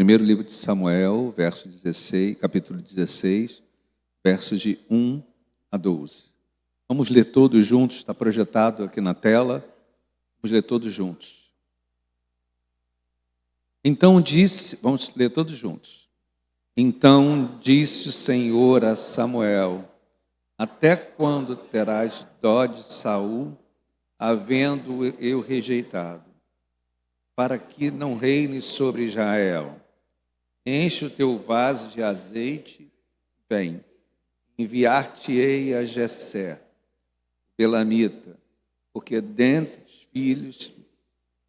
Primeiro livro de Samuel, capítulo 16, versos de 1 a 12. Vamos ler todos juntos, está projetado aqui na tela. Vamos ler todos juntos. Vamos ler todos juntos. Então disse o Senhor a Samuel: até quando terás dó de Saul, havendo eu rejeitado, para que não reine sobre Israel? Enche o teu vaso de azeite, vem, enviar-te-ei a Jessé, belamita, porque dentre os filhos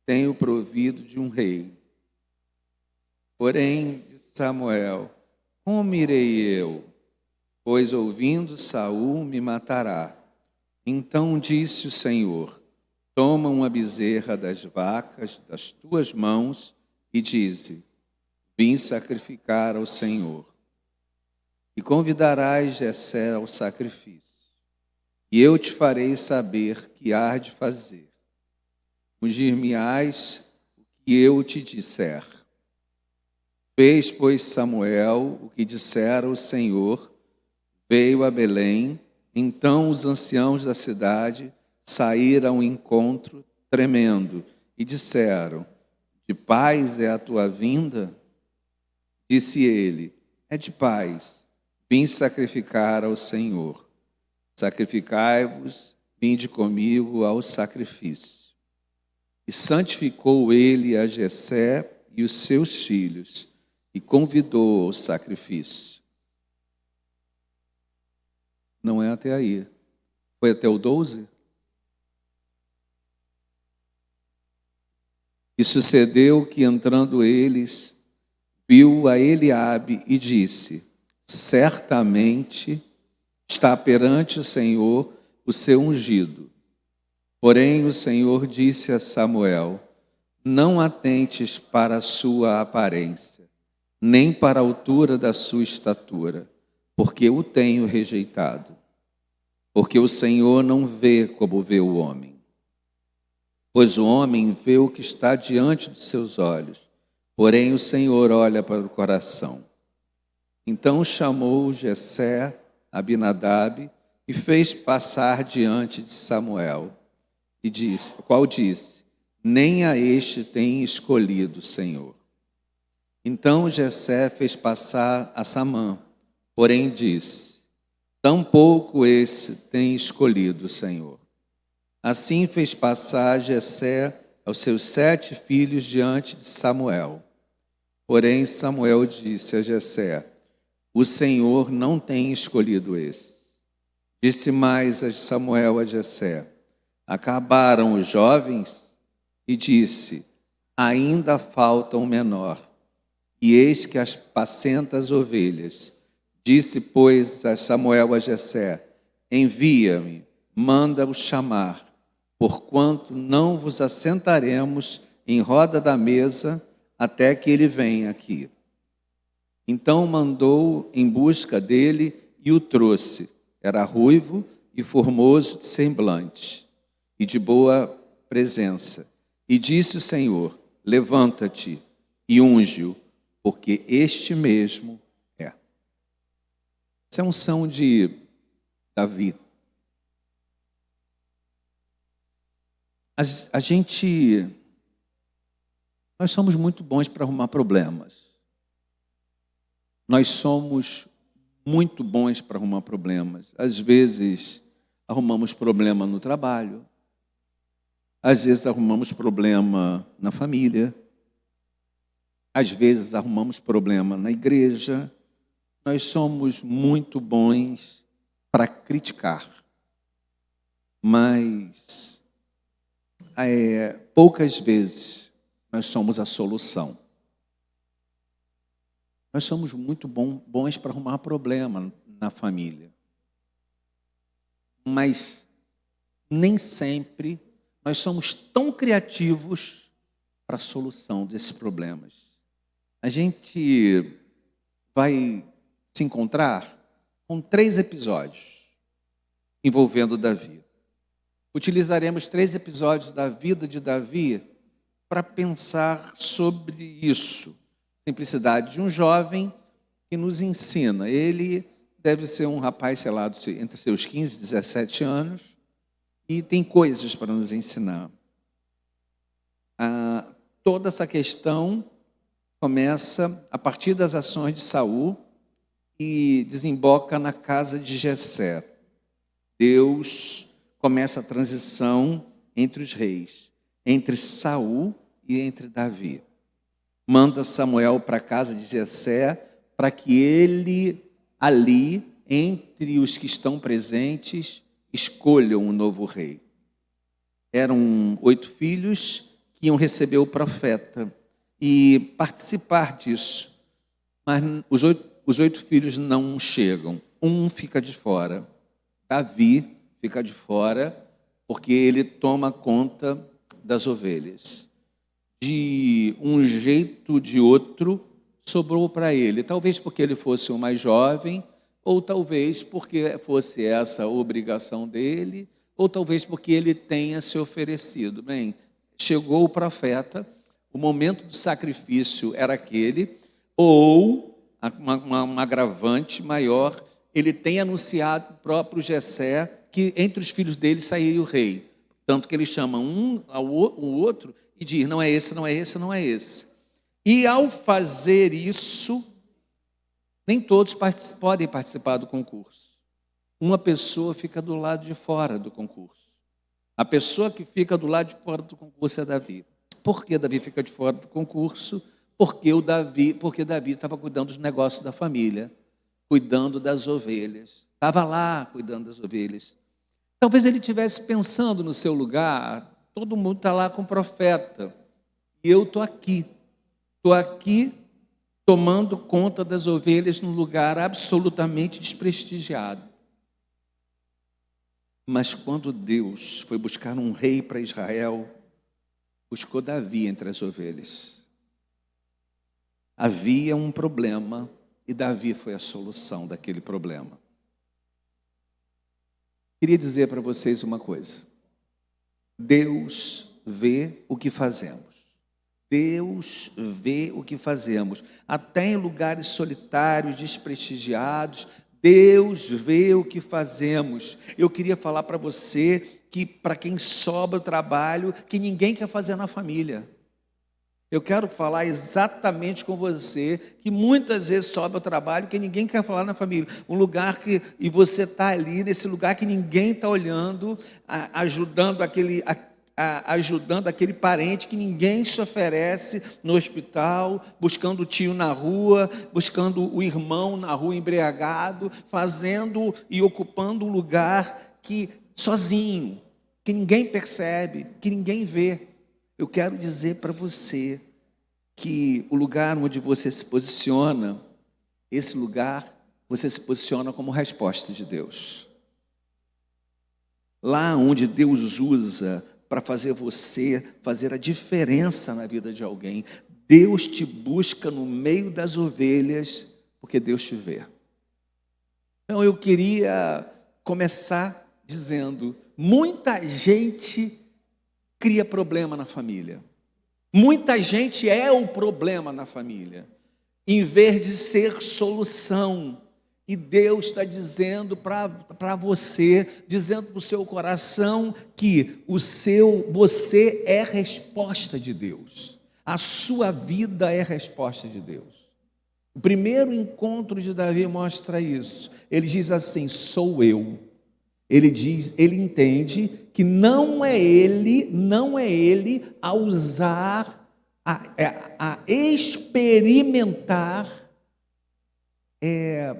tenho provido de um rei. Porém, disse Samuel: como irei eu? Pois ouvindo Saul me matará. Então disse o Senhor: toma uma bezerra das vacas das tuas mãos e dize: vim sacrificar ao Senhor. E convidarás Jessé ao sacrifício. E eu te farei saber que há de fazer. Ungir-me-ás o que eu te disser. Fez, pois, Samuel o que dissera o Senhor, veio a Belém. Então os anciãos da cidade saíram ao encontro, tremendo, e disseram: de paz é a tua vinda? Disse ele: é de paz, vim sacrificar ao Senhor. Sacrificai-vos, vinde comigo ao sacrifício. E santificou ele a Jessé e os seus filhos, e convidou ao sacrifício. Não é até aí. Foi até o 12? E sucedeu que, entrando eles, viu a Eliabe e disse: certamente está perante o Senhor o seu ungido. Porém o Senhor disse a Samuel: não atentes para a sua aparência, nem para a altura da sua estatura, porque o tenho rejeitado. Porque o Senhor não vê como vê o homem. Pois o homem vê o que está diante dos seus olhos, porém o Senhor olha para o coração. Então chamou Jessé, Abinadab, e fez passar diante de Samuel, qual disse: nem a este tem escolhido o Senhor. Então Jessé fez passar a Samã, porém disse: tampouco esse tem escolhido o Senhor. Assim fez passar Jessé aos seus 7 filhos diante de Samuel. Porém Samuel disse a Jessé: o Senhor não tem escolhido esse. Disse mais a Samuel a Jessé: acabaram os jovens? E disse: ainda falta um menor, e eis que apacenta as ovelhas. Disse, pois, a Samuel a Jessé: envia-me, manda-o chamar, porquanto não vos assentaremos em roda da mesa até que ele venha aqui. Então mandou em busca dele e o trouxe. Era ruivo e formoso de semblante e de boa presença. E disse o Senhor: levanta-te e unge-o, porque este mesmo é. Essa é a unção de Davi. Nós somos muito bons para arrumar problemas. Nós somos muito bons para arrumar problemas. Às vezes, arrumamos problema no trabalho. Às vezes, arrumamos problema na família. Às vezes, arrumamos problema na igreja. Nós somos muito bons para criticar. Mas poucas vezes nós somos a solução. Nós somos muito bons para arrumar problema na família. Mas nem sempre nós somos tão criativos para a solução desses problemas. A gente vai se encontrar com 3 episódios envolvendo Davi. Utilizaremos 3 episódios da vida de Davi para pensar sobre isso. simplicidade de um jovem que nos ensina. Ele deve ser um rapaz, sei lá, entre seus 15 e 17 anos, e tem coisas para nos ensinar. Toda essa questão começa a partir das ações de Saul e desemboca na casa de Jessé. Deus começa a transição entre os reis, entre Saul e entre Davi. Manda Samuel para a casa de Jessé para que ele, ali, entre os que estão presentes, escolham um novo rei. Eram 8 filhos que iam receber o profeta e participar disso. Mas os 8 filhos não chegam. Um fica de fora. Davi fica de fora porque ele toma conta das ovelhas. De um jeito ou de outro, sobrou para ele. Talvez porque ele fosse o mais jovem, ou talvez porque fosse essa a obrigação dele, ou talvez porque ele tenha se oferecido. Bem, chegou o profeta, o momento do sacrifício era aquele, ou, um agravante maior, ele tem anunciado o próprio Jessé que entre os filhos dele sairia o rei. Tanto que ele chama o outro e diz, não é esse, não é esse, não é esse. E ao fazer isso, nem todos podem participar do concurso. Uma pessoa fica do lado de fora do concurso. A pessoa que fica do lado de fora do concurso é Davi. Por que Davi fica de fora do concurso? Porque Davi estava cuidando dos negócios da família, cuidando das ovelhas. Estava lá cuidando das ovelhas. Talvez ele estivesse pensando no seu lugar, todo mundo está lá com o profeta, e eu estou aqui tomando conta das ovelhas num lugar absolutamente desprestigiado. Mas quando Deus foi buscar um rei para Israel, buscou Davi entre as ovelhas. Havia um problema e Davi foi a solução daquele problema. Queria dizer para vocês uma coisa. Deus vê o que fazemos. Deus vê o que fazemos. Até em lugares solitários, desprestigiados, Deus vê o que fazemos. Eu queria falar para você que para quem sobra o trabalho, que ninguém quer fazer na família. Eu quero falar exatamente com você, que muitas vezes sobra o trabalho que ninguém quer falar na família. Um lugar que, e você está ali, nesse lugar que ninguém está olhando, ajudando aquele parente que ninguém se oferece no hospital, buscando o tio na rua, buscando o irmão na rua embriagado, fazendo e ocupando um lugar que sozinho, que ninguém percebe, que ninguém vê. Eu quero dizer para você que o lugar onde você se posiciona, esse lugar, você se posiciona como resposta de Deus. Lá onde Deus usa para fazer você fazer a diferença na vida de alguém, Deus te busca no meio das ovelhas, porque Deus te vê. Então eu queria começar dizendo, muita gente cria problema na família. Muita gente é o problema na família, em vez de ser solução. E Deus está dizendo para você, dizendo para o seu coração que você é resposta de Deus. A sua vida é resposta de Deus. O primeiro encontro de Davi mostra isso. Ele diz assim, sou eu. Ele entende que não é ele a usar, a experimentar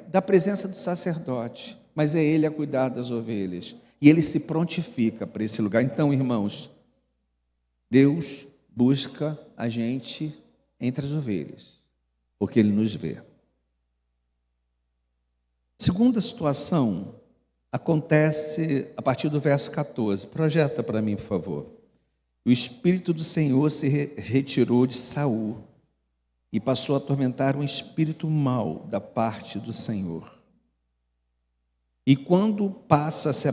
da presença do sacerdote, mas é ele a cuidar das ovelhas. E ele se prontifica para esse lugar. Então, irmãos, Deus busca a gente entre as ovelhas, porque ele nos vê. Segunda situação acontece a partir do verso 14. Projeta para mim, por favor. O Espírito do Senhor se retirou de Saul e passou a atormentar um espírito mau da parte do Senhor. E quando passa a se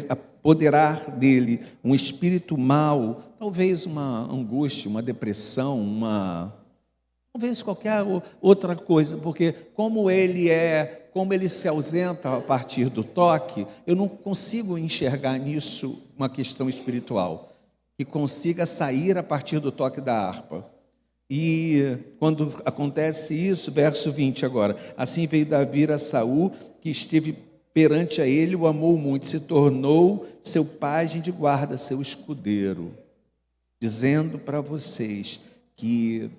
apoderar dele um espírito mau, talvez uma angústia, uma depressão, Talvez qualquer outra coisa, porque como ele se ausenta a partir do toque, eu não consigo enxergar nisso uma questão espiritual, que consiga sair a partir do toque da harpa. E quando acontece isso, verso 20 agora, assim veio Davi a Saul, que esteve perante a ele, o amou muito, se tornou seu pajem de guarda, seu escudeiro, dizendo para vocês que,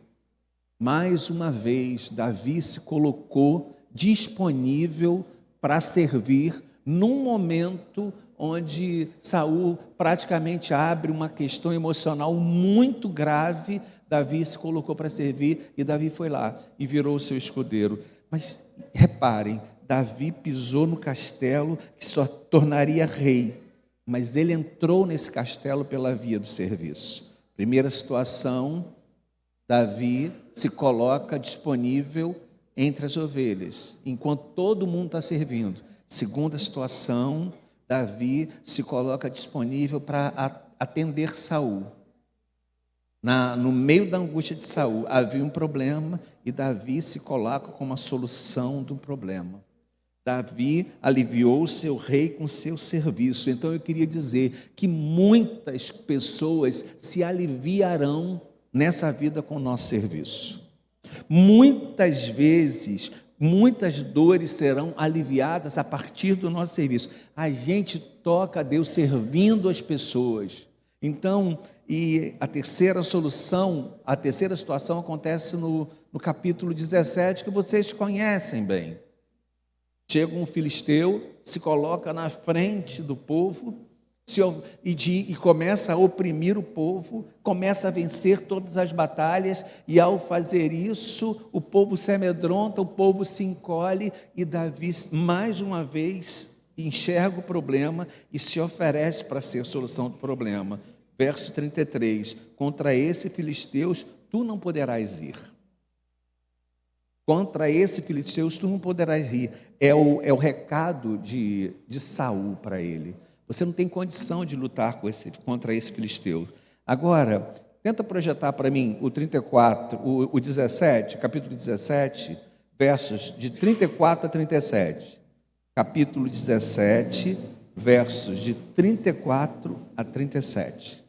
mais uma vez, Davi se colocou disponível para servir num momento onde Saul praticamente abre uma questão emocional muito grave. Davi se colocou para servir e Davi foi lá e virou o seu escudeiro. Mas reparem, Davi pisou no castelo que se tornaria rei, mas ele entrou nesse castelo pela via do serviço. Primeira situação, Davi se coloca disponível entre as ovelhas, enquanto todo mundo está servindo. Segunda situação, Davi se coloca disponível para atender Saul. No meio da angústia de Saul, havia um problema e Davi se coloca como a solução do problema. Davi aliviou o seu rei com seu serviço. Então eu queria dizer que muitas pessoas se aliviarão nessa vida com o nosso serviço. Muitas vezes, muitas dores serão aliviadas a partir do nosso serviço. A gente toca a Deus servindo as pessoas. Então, e a terceira solução, a terceira situação acontece no capítulo 17, que vocês conhecem bem. Chega um filisteu, se coloca na frente do povo e começa a oprimir o povo, começa a vencer todas as batalhas, e ao fazer isso, o povo se amedronta, o povo se encolhe, e Davi, mais uma vez, enxerga o problema e se oferece para ser a solução do problema. Verso 33, contra esse filisteus tu não poderás ir. Contra esse filisteus tu não poderás ir. É o recado de Saul para ele. Você não tem condição de lutar contra esse filisteu. Agora, tenta projetar para mim o 34, o 17, capítulo 17, versos de 34 a 37. Capítulo 17, versos de 34 a 37.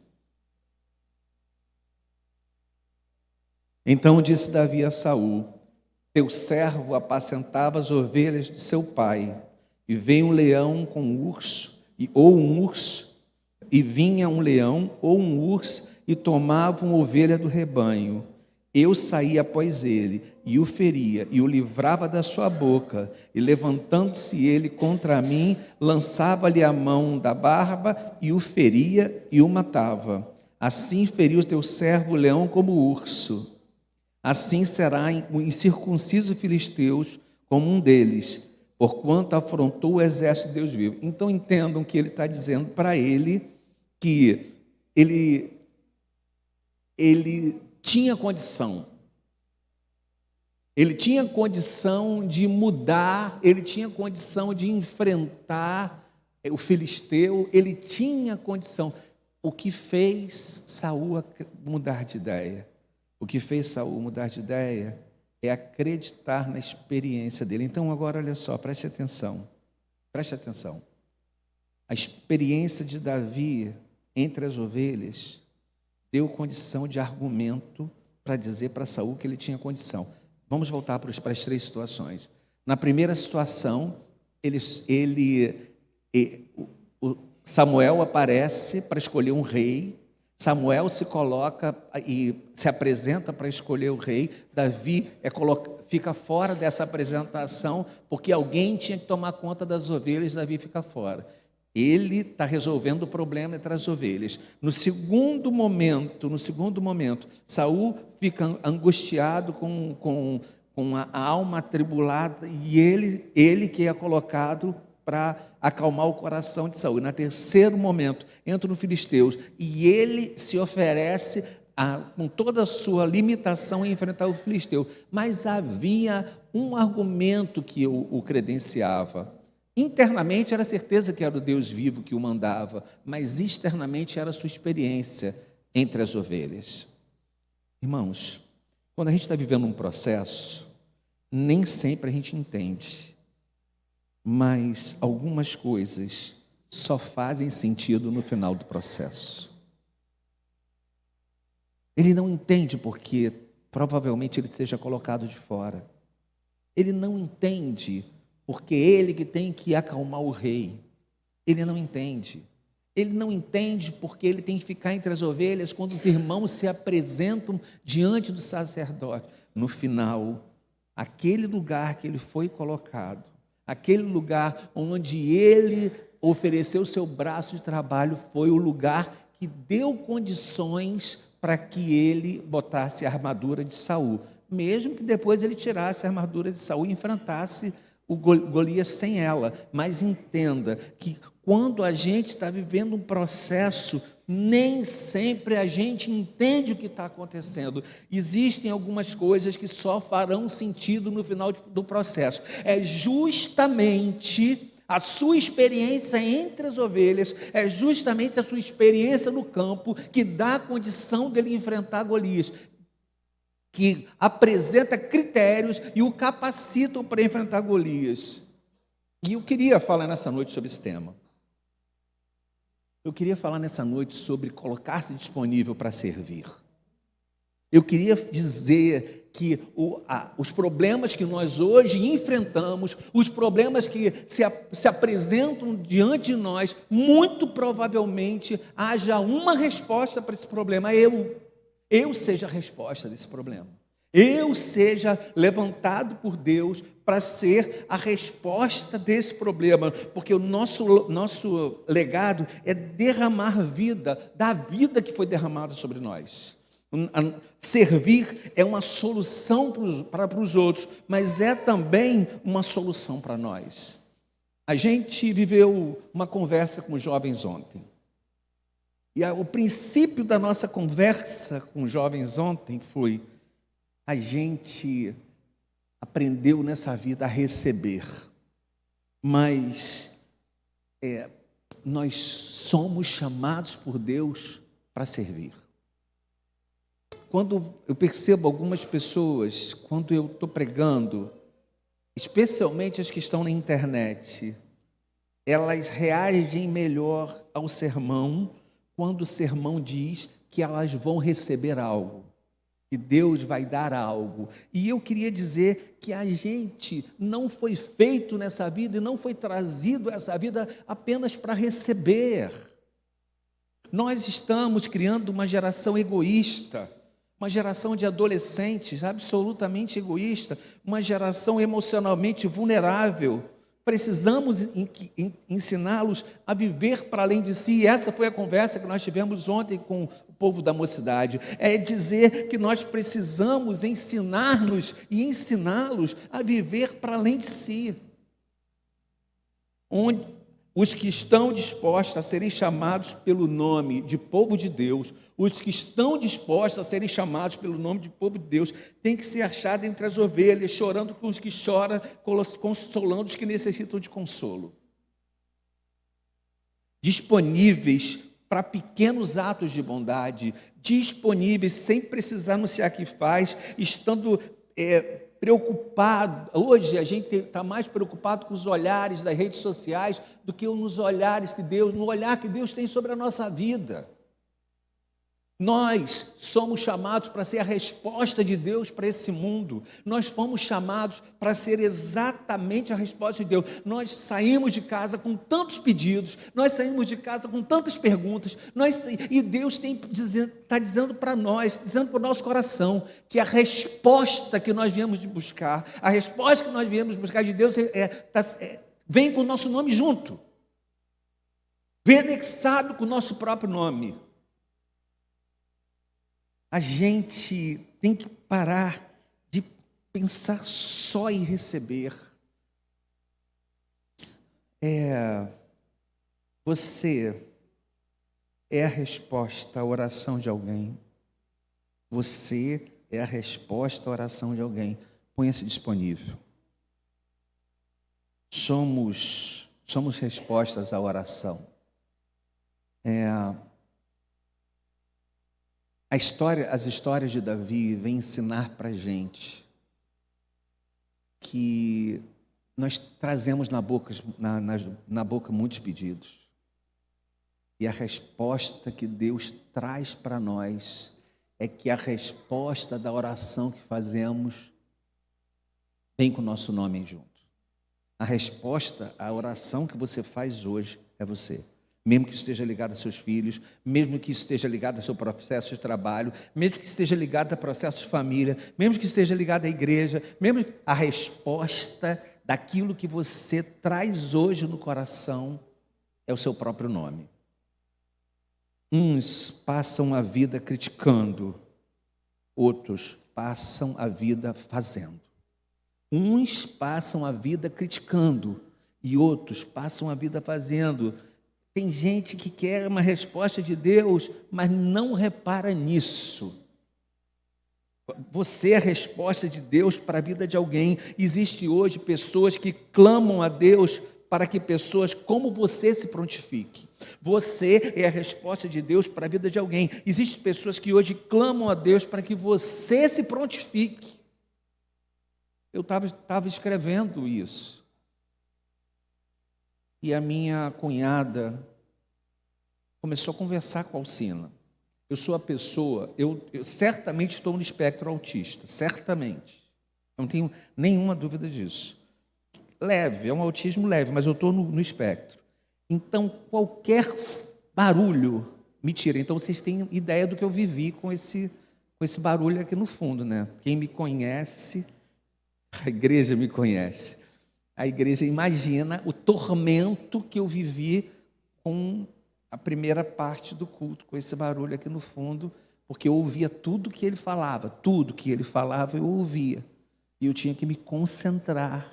Então disse Davi a Saul: teu servo apacentava as ovelhas de seu pai, e veio um leão com um urso, e vinha um leão ou um urso, e tomava uma ovelha do rebanho. Eu saía após ele, e o feria, e o livrava da sua boca, e levantando-se ele contra mim, lançava-lhe a mão da barba, e o feria, e o matava. Assim feriu o teu servo o leão como o urso. Assim será o incircunciso filisteus como um deles, porquanto afrontou o exército de Deus vivo. Então entendam que ele está dizendo para ele que ele tinha condição. Ele tinha condição de mudar, ele tinha condição de enfrentar o filisteu, ele tinha condição. O que fez Saul mudar de ideia? O que fez Saul mudar de ideia é acreditar na experiência dele. Então agora olha só, preste atenção. Preste atenção. A experiência de Davi entre as ovelhas deu condição de argumento para dizer para Saul que ele tinha condição. Vamos voltar para as três situações. Na primeira situação, Samuel aparece para escolher um rei. Samuel se coloca e se apresenta para escolher o rei. Davi fica fora dessa apresentação, porque alguém tinha que tomar conta das ovelhas. Davi fica fora. Ele está resolvendo o problema entre as ovelhas. No segundo momento, Saul fica angustiado com a alma atribulada, e ele que é colocado para acalmar o coração de Saul. No terceiro momento, entra no filisteus, e ele se oferece com toda a sua limitação a enfrentar o filisteu. Mas havia um argumento que o credenciava. Internamente era certeza que era o Deus vivo que o mandava, mas externamente era a sua experiência entre as ovelhas. Irmãos, Quando a gente está vivendo um processo, nem sempre a gente entende, mas algumas coisas só fazem sentido no final do processo. Ele não entende porque provavelmente ele seja colocado de fora. Ele não entende porque ele que tem que acalmar o rei. Ele não entende. Ele não entende porque ele tem que ficar entre as ovelhas quando os irmãos se apresentam diante do sacerdote. No final, aquele lugar que ele foi colocado, aquele lugar onde ele ofereceu seu braço de trabalho, foi o lugar que deu condições para que ele botasse a armadura de Saul, mesmo que depois ele tirasse a armadura de Saul e enfrentasse o Golias sem ela. Mas entenda que quando a gente está vivendo um processo, nem sempre a gente entende o que está acontecendo. Existem algumas coisas que só farão sentido no final do processo. É justamente a sua experiência entre as ovelhas, é justamente a sua experiência no campo que dá a condição dele enfrentar Golias, que apresenta critérios e o capacitam para enfrentar Golias. E eu queria falar nessa noite sobre esse tema. Eu queria falar nessa noite sobre colocar-se disponível para servir. Eu queria dizer que os problemas que nós hoje enfrentamos, os problemas que se apresentam diante de nós, muito provavelmente haja uma resposta para esse problema. Eu seja a resposta desse problema. Eu seja levantado por Deus para ser a resposta desse problema, porque o nosso legado é derramar vida, da vida que foi derramada sobre nós. Servir é uma solução para os outros, mas é também uma solução para nós. A gente viveu uma conversa com os jovens ontem. E o princípio da nossa conversa com os jovens ontem foi: a gente aprendeu nessa vida a receber, mas nós somos chamados por Deus para servir. Quando eu percebo algumas pessoas, quando eu estou pregando, especialmente as que estão na internet, elas reagem melhor ao sermão quando o sermão diz que elas vão receber algo, que Deus vai dar algo. E eu queria dizer que a gente não foi feito nessa vida e não foi trazido a essa vida apenas para receber. Nós estamos criando uma geração egoísta, uma geração de adolescentes absolutamente egoísta, uma geração emocionalmente vulnerável. Precisamos ensiná-los a viver para além de si. E essa foi a conversa que nós tivemos ontem com o povo da mocidade. É dizer que nós precisamos ensinar-nos e ensiná-los a viver para além de si. Os que estão dispostos a serem chamados pelo nome de povo de Deus, os que estão dispostos a serem chamados pelo nome de povo de Deus, têm que ser achados entre as ovelhas, chorando com os que choram, consolando os que necessitam de consolo. Disponíveis para pequenos atos de bondade, disponíveis sem precisar anunciar que faz, estando preocupado. Hoje a gente está mais preocupado com os olhares das redes sociais do que no olhar que Deus tem sobre a nossa vida. Nós somos chamados para ser a resposta de Deus para esse mundo. Nós fomos chamados para ser exatamente a resposta de Deus. Nós saímos de casa com tantos pedidos, nós saímos de casa com tantas perguntas, e Deus está dizendo para nós, dizendo para o nosso coração, que a resposta que nós viemos de buscar, a resposta que nós viemos buscar de Deus vem com o nosso nome junto, vem anexado com o nosso próprio nome. A gente tem que parar de pensar só em receber. Você é a resposta à oração de alguém. Você é a resposta à oração de alguém. Ponha-se disponível. Somos respostas à oração. As histórias de Davi vêm ensinar para a gente que nós trazemos na boca muitos pedidos. E a resposta que Deus traz para nós é que a resposta da oração que fazemos vem com o nosso nome junto. A resposta à oração que você faz hoje é você. Mesmo que esteja ligado a seus filhos, mesmo que esteja ligado ao seu processo de trabalho, mesmo que esteja ligado a processos de família, mesmo que esteja ligado à igreja, mesmo a resposta daquilo que você traz hoje no coração é o seu próprio nome. Uns passam a vida criticando, outros passam a vida fazendo. Uns passam a vida criticando e outros passam a vida fazendo. Tem gente que quer uma resposta de Deus, mas não repara nisso. Você é a resposta de Deus para a vida de alguém. Existe hoje pessoas que clamam a Deus para que pessoas como você se prontifiquem. Você é a resposta de Deus para a vida de alguém. Existem pessoas que hoje clamam a Deus para que você se prontifique. Eu estava escrevendo isso. E a minha cunhada começou a conversar com a Alcina. Eu sou a pessoa, eu certamente estou no espectro autista, certamente. Não tenho nenhuma dúvida disso. Leve, é um autismo leve, mas eu estou no espectro. Então, qualquer barulho me tira. Então, vocês têm ideia do que eu vivi com esse barulho aqui no fundo, né? Quem me conhece, a igreja me conhece. A igreja imagina o tormento que eu vivi com a primeira parte do culto, com esse barulho aqui no fundo, porque eu ouvia tudo que ele falava eu ouvia. E eu tinha que me concentrar.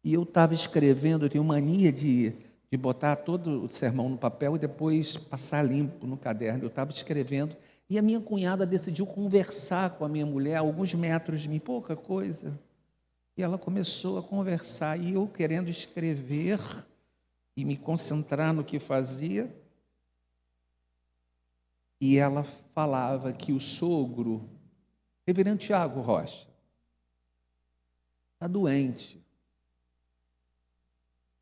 E eu estava escrevendo, eu tenho mania de botar todo o sermão no papel e depois passar limpo no caderno. Eu estava escrevendo e a minha cunhada decidiu conversar com a minha mulher a alguns metros de mim, pouca coisa. E ela começou a conversar e eu querendo escrever e me concentrar no que fazia. E ela falava que o sogro, reverendo Tiago Rocha, está doente.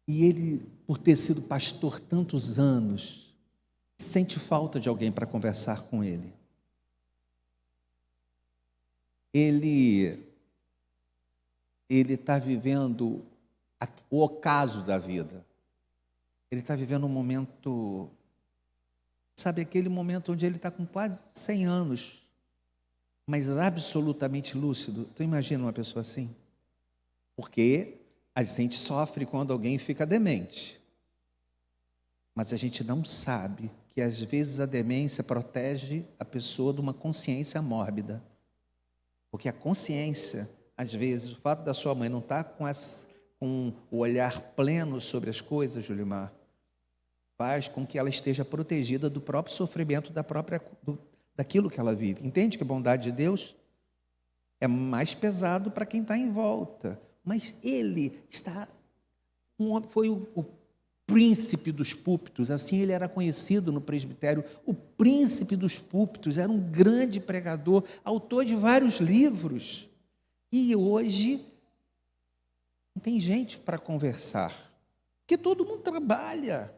E ele, por ter sido pastor tantos anos, sente falta de alguém para conversar com ele. Ele está vivendo o ocaso da vida. Ele está vivendo um momento, sabe, aquele momento onde ele está com quase 100 anos, mas absolutamente lúcido. Tu imagina uma pessoa assim? Porque a gente sofre quando alguém fica demente. Mas a gente não sabe que às vezes a demência protege a pessoa de uma consciência mórbida. Porque a consciência, às vezes, o fato da sua mãe não estar com o olhar pleno sobre as coisas, Julimar, faz com que ela esteja protegida do próprio sofrimento daquilo que ela vive. Entende que a bondade de Deus é mais pesado para quem está em volta. Mas ele foi o príncipe dos púlpitos, assim ele era conhecido no presbitério, o príncipe dos púlpitos, era um grande pregador, autor de vários livros. E hoje não tem gente para conversar, porque todo mundo trabalha.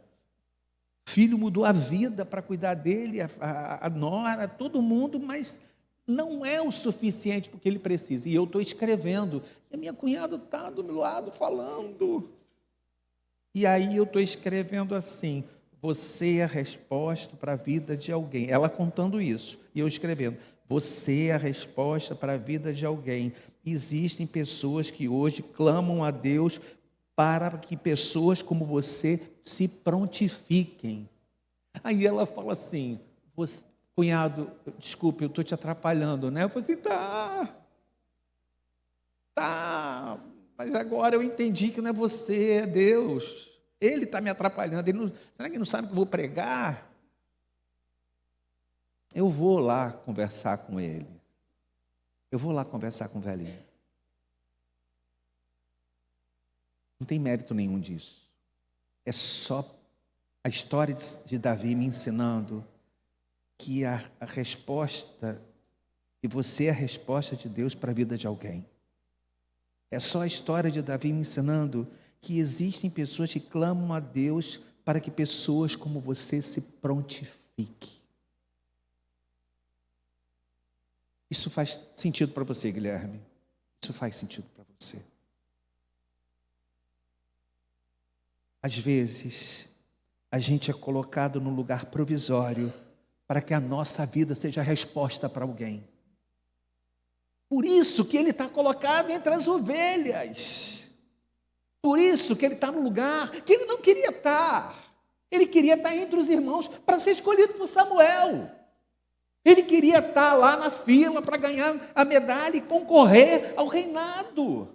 O filho mudou a vida para cuidar dele, a nora, todo mundo, mas não é o suficiente porque ele precisa. E eu estou escrevendo, e a minha cunhada está do meu lado falando. E aí eu estou escrevendo assim: você é a resposta para a vida de alguém. Ela contando isso, e eu escrevendo: você é a resposta para a vida de alguém. Existem pessoas que hoje clamam a Deus para que pessoas como você se prontifiquem. Aí ela fala assim: cunhado, desculpe, eu estou te atrapalhando, né? Eu falei assim: tá, mas agora eu entendi que não é você, é Deus. Ele está me atrapalhando. Será que ele não sabe que eu vou pregar? Eu vou lá conversar com ele. Eu vou lá conversar com o velhinho. Não tem mérito nenhum disso. É só a história de Davi me ensinando que a resposta, que você é a resposta de Deus para a vida de alguém. É só a história de Davi me ensinando que existem pessoas que clamam a Deus para que pessoas como você se prontifiquem. Isso faz sentido para você, Guilherme? Isso faz sentido para você? Às vezes, a gente é colocado num lugar provisório para que a nossa vida seja a resposta para alguém. Por isso que ele está colocado entre as ovelhas. Por isso que ele está no lugar que ele não queria estar. Ele queria estar entre os irmãos para ser escolhido por Samuel. Ele queria estar lá na fila para ganhar a medalha e concorrer ao reinado.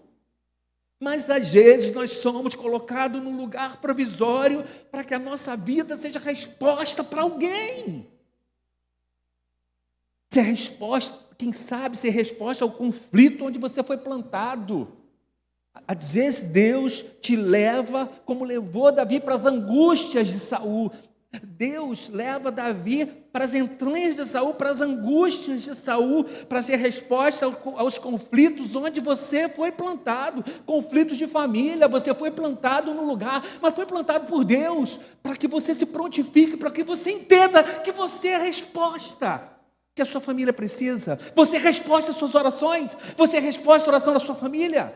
Mas às vezes nós somos colocados num lugar provisório para que a nossa vida seja resposta para alguém. Ser resposta, quem sabe ser resposta ao conflito onde você foi plantado. Às vezes Deus te leva, como levou Davi para as angústias de Saul. Deus leva Davi para as entranhas de Saul, para as angústias de Saul, para ser resposta aos conflitos onde você foi plantado. Conflitos de família, você foi plantado no lugar, mas foi plantado por Deus, para que você se prontifique, para que você entenda que você é a resposta que a sua família precisa. Você é a resposta às suas orações, você é a resposta à oração da sua família.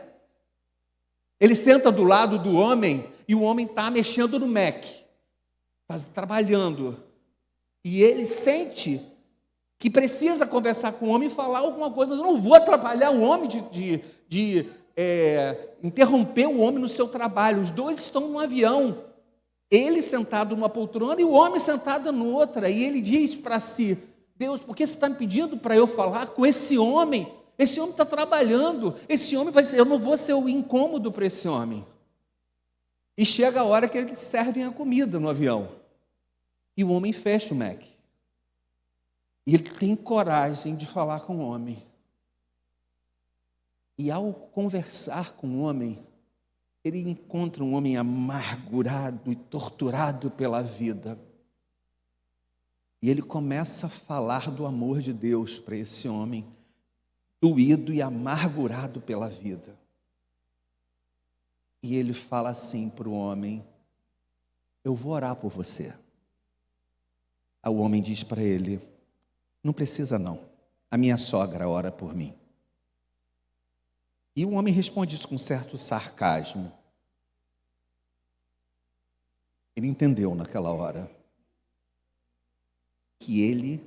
Ele senta do lado do homem e o homem está mexendo no Mac, trabalhando. E ele sente que precisa conversar com o homem e falar alguma coisa, mas eu não vou atrapalhar o homem de interromper o homem no seu trabalho. Os dois estão num avião, ele sentado numa poltrona e o homem sentado noutra. E ele diz para si: Deus, por que você está me pedindo para eu falar com esse homem? Esse homem está trabalhando, esse homem vai ser, eu não vou ser o incômodo para esse homem. E chega a hora que eles servem a comida no avião. E o homem fecha o Mac. E ele tem coragem de falar com o homem. E ao conversar com o homem, ele encontra um homem amargurado e torturado pela vida. E ele começa a falar do amor de Deus para esse homem, doído e amargurado pela vida. E ele fala assim para o homem: eu vou orar por você. O homem diz para ele: não precisa não, a minha sogra ora por mim. E o homem responde isso com certo sarcasmo. Ele entendeu naquela hora que ele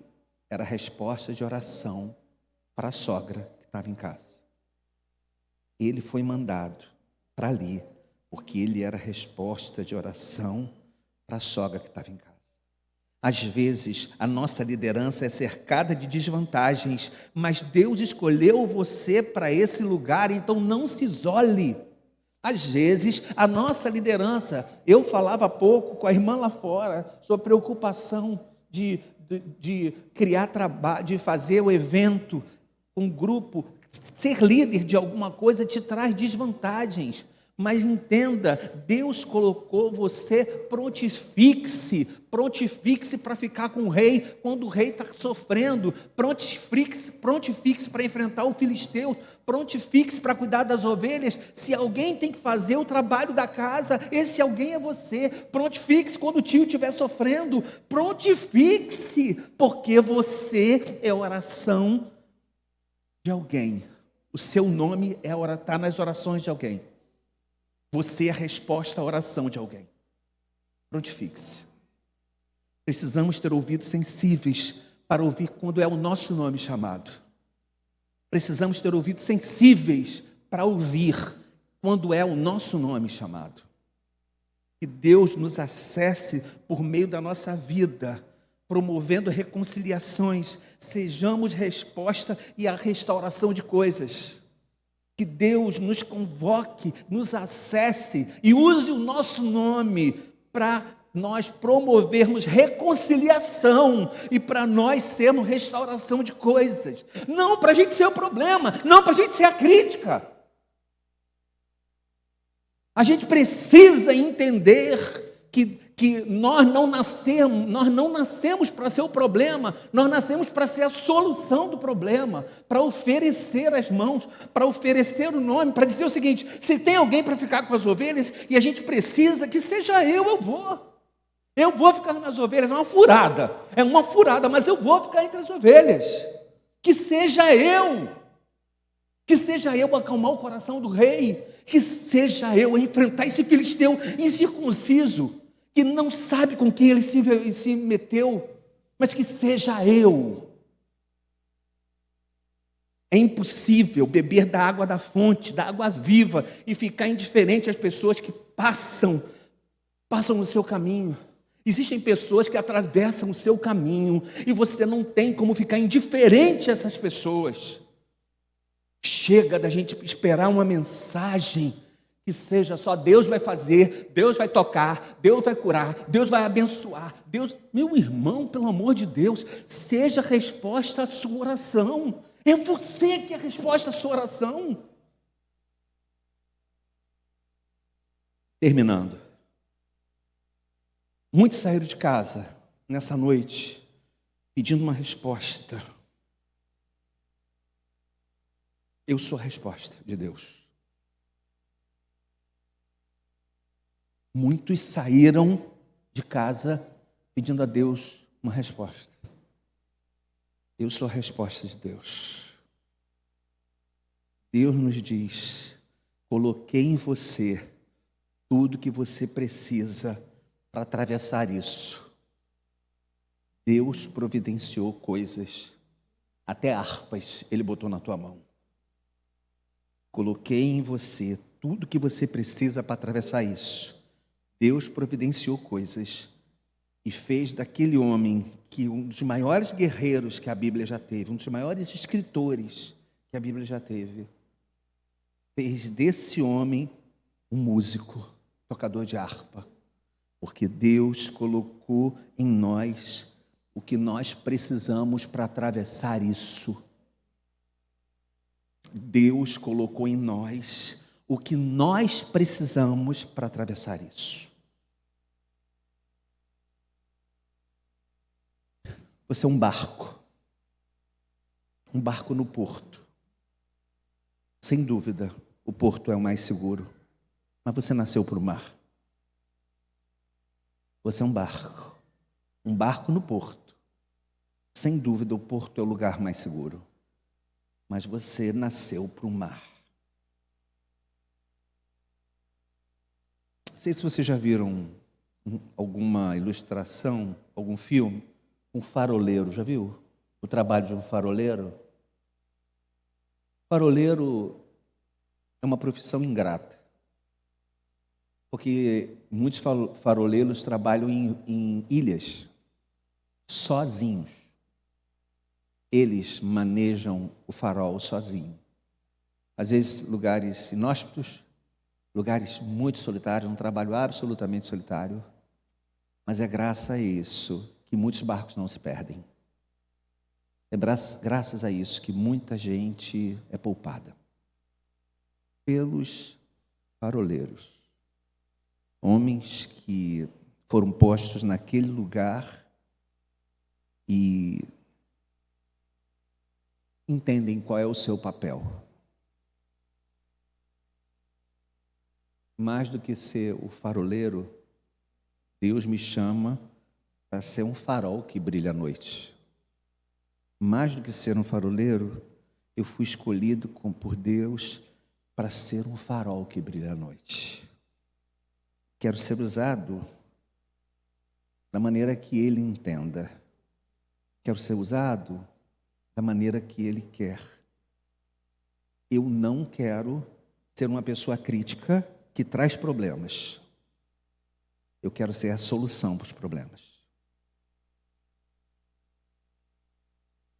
era a resposta de oração para a sogra que estava em casa. Ele foi mandado para ali, porque ele era a resposta de oração para a sogra que estava em casa. Às vezes, a nossa liderança é cercada de desvantagens, mas Deus escolheu você para esse lugar, então não se isole. Às vezes, a nossa liderança, eu falava há pouco com a irmã lá fora, sobre preocupação de criar trabalho, de fazer o evento, um grupo. Ser líder de alguma coisa te traz desvantagens. Mas entenda, Deus colocou você, prontifique-se para ficar com o rei, quando o rei está sofrendo, prontifique-se para enfrentar o filisteu, prontifique-se para cuidar das ovelhas. Se alguém tem que fazer o trabalho da casa, esse alguém é você. Prontifique-se quando o tio estiver sofrendo, prontifique-se, porque você é oração de alguém. O seu nome está nas orações de alguém. Você é a resposta à oração de alguém. Prontifique-se. Precisamos ter ouvidos sensíveis para ouvir quando é o nosso nome chamado. Precisamos ter ouvidos sensíveis para ouvir quando é o nosso nome chamado. Que Deus nos acesse por meio da nossa vida, promovendo reconciliações, sejamos resposta e a restauração de coisas. Que Deus nos convoque, nos acesse e use o nosso nome para nós promovermos reconciliação e para nós sermos restauração de coisas. Não para a gente ser o problema, não para a gente ser a crítica. A gente precisa entender que nós não nascemos para ser o problema, nós nascemos para ser a solução do problema, para oferecer as mãos, para oferecer o nome, para dizer o seguinte: se tem alguém para ficar com as ovelhas e a gente precisa, que seja eu vou ficar nas ovelhas. É uma furada, mas eu vou ficar entre as ovelhas, que seja eu acalmar o coração do rei, que seja eu a enfrentar esse filisteu incircunciso, que não sabe com quem ele se meteu, mas que seja eu. É impossível beber da água da fonte, da água viva, e ficar indiferente às pessoas que passam no seu caminho. Existem pessoas que atravessam o seu caminho, e você não tem como ficar indiferente a essas pessoas. Chega da gente esperar uma mensagem que seja só Deus vai fazer, Deus vai tocar, Deus vai curar, Deus vai abençoar. Meu irmão, pelo amor de Deus, seja a resposta à sua oração. É você que é a resposta à sua oração. Terminando. Muitos saíram de casa nessa noite pedindo uma resposta. Eu sou a resposta de Deus. Muitos saíram de casa pedindo a Deus uma resposta. Eu sou a resposta de Deus. Deus nos diz: coloquei em você tudo que você precisa para atravessar isso. Deus providenciou coisas, até harpas Ele botou na tua mão. Coloquei em você tudo que você precisa para atravessar isso. Deus providenciou coisas e fez daquele homem, que um dos maiores guerreiros que a Bíblia já teve, um dos maiores escritores que a Bíblia já teve, fez desse homem um músico, tocador de harpa, porque Deus colocou em nós o que nós precisamos para atravessar isso. Deus colocou em nós o que nós precisamos para atravessar isso. Você é um barco no porto. Sem dúvida, o porto é o mais seguro, mas você nasceu para o mar. Você é um barco no porto. Sem dúvida, o porto é o lugar mais seguro, mas você nasceu para o mar. Não sei se vocês já viram alguma ilustração, algum filme, um faroleiro. Já viu o trabalho de um faroleiro? Faroleiro é uma profissão ingrata, porque muitos faroleiros trabalham em ilhas, sozinhos. Eles manejam o farol sozinho. Às vezes, lugares inóspitos, lugares muito solitários, um trabalho absolutamente solitário. Mas é graças a isso que muitos barcos não se perdem. É graças a isso que muita gente é poupada. Pelos faroleiros. Homens que foram postos naquele lugar e entendem qual é o seu papel. Mais do que ser o faroleiro, Deus me chama para ser um farol que brilha à noite. Mais do que ser um faroleiro, eu fui escolhido por Deus para ser um farol que brilha à noite. Quero ser usado da maneira que Ele entenda. Quero ser usado da maneira que Ele quer. Eu não quero ser uma pessoa crítica que traz problemas. Eu quero ser a solução para os problemas.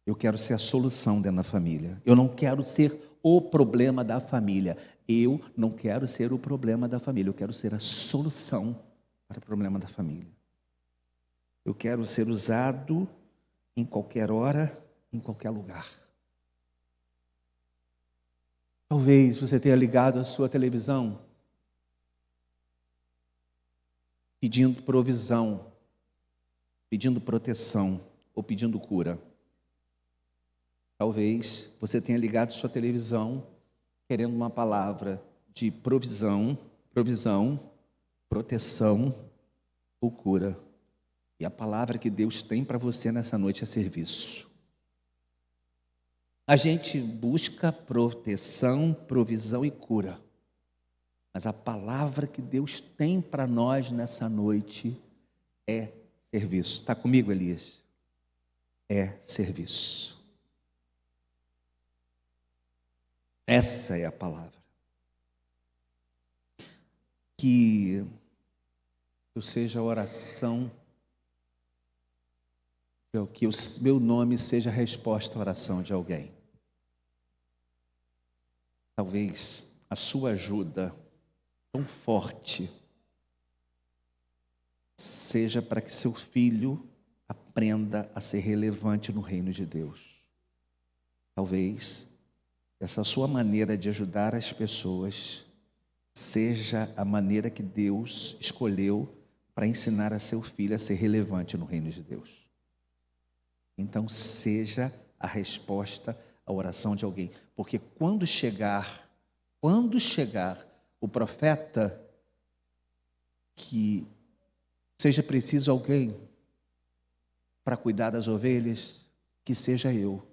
Eu quero ser a solução dentro da família. Eu não quero ser o problema da família. Eu não quero ser o problema da família. Eu quero ser a solução para o problema da família. Eu quero ser usado em qualquer hora, em qualquer lugar. Talvez você tenha ligado a sua televisão pedindo provisão, pedindo proteção ou pedindo cura. Talvez você tenha ligado sua televisão querendo uma palavra de provisão, proteção ou cura. E a palavra que Deus tem para você nessa noite é serviço. A gente busca proteção, provisão e cura. Mas a palavra que Deus tem para nós nessa noite é serviço. Está comigo, Elias? É serviço. Essa é a palavra. Que eu seja a oração, que o meu nome seja a resposta à oração de alguém. Talvez a sua ajuda tão forte seja para que seu filho aprenda a ser relevante no reino de Deus. Talvez essa sua maneira de ajudar as pessoas seja a maneira que Deus escolheu para ensinar a seu filho a ser relevante no reino de Deus. Então, seja a resposta à oração de alguém. Porque quando chegar o profeta, que seja preciso alguém para cuidar das ovelhas, que seja eu.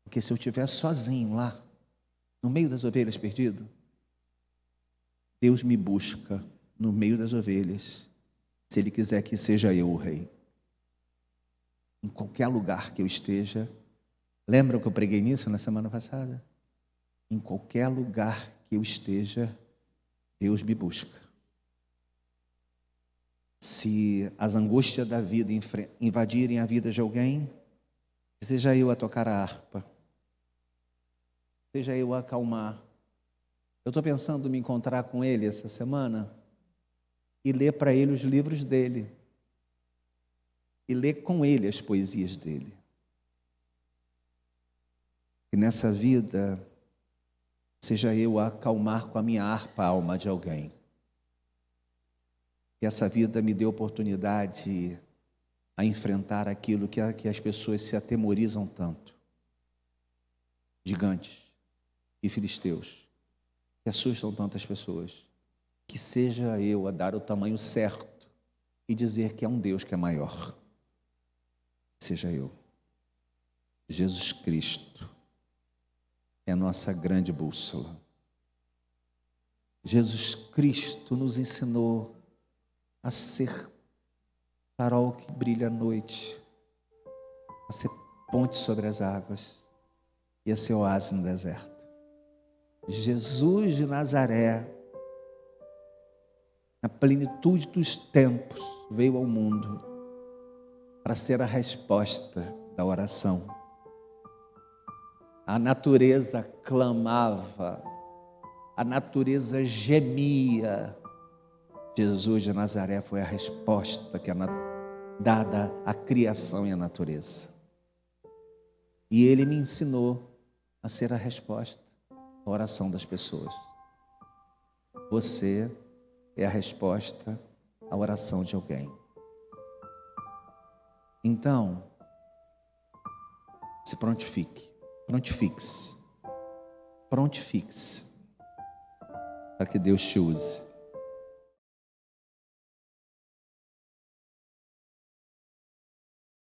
Porque se eu estiver sozinho lá, no meio das ovelhas perdido, Deus me busca no meio das ovelhas, se Ele quiser que seja eu o rei. Em qualquer lugar que eu esteja, lembram que eu preguei nisso na semana passada? Em qualquer lugar que eu esteja, Deus me busca. Se as angústias da vida invadirem a vida de alguém, seja eu a tocar a harpa, seja eu a acalmar. Eu estou pensando em me encontrar com ele essa semana e ler para ele os livros dele e ler com ele as poesias dele. E nessa vida, seja eu a acalmar com a minha harpa a alma de alguém. Que essa vida me dê oportunidade a enfrentar aquilo que as pessoas se atemorizam tanto. Gigantes e filisteus, que assustam tantas pessoas. Que seja eu a dar o tamanho certo e dizer que é um Deus que é maior. Seja eu. Jesus Cristo é a nossa grande bússola. Jesus Cristo nos ensinou a ser farol que brilha à noite, a ser ponte sobre as águas e a ser oásis no deserto. Jesus de Nazaré, na plenitude dos tempos, veio ao mundo para ser a resposta da oração. A natureza clamava, a natureza gemia. Jesus de Nazaré foi a resposta que dada à criação e à natureza. E ele me ensinou a ser a resposta à oração das pessoas. Você é a resposta à oração de alguém. Então, se prontifique, prontifique-se para que Deus te use.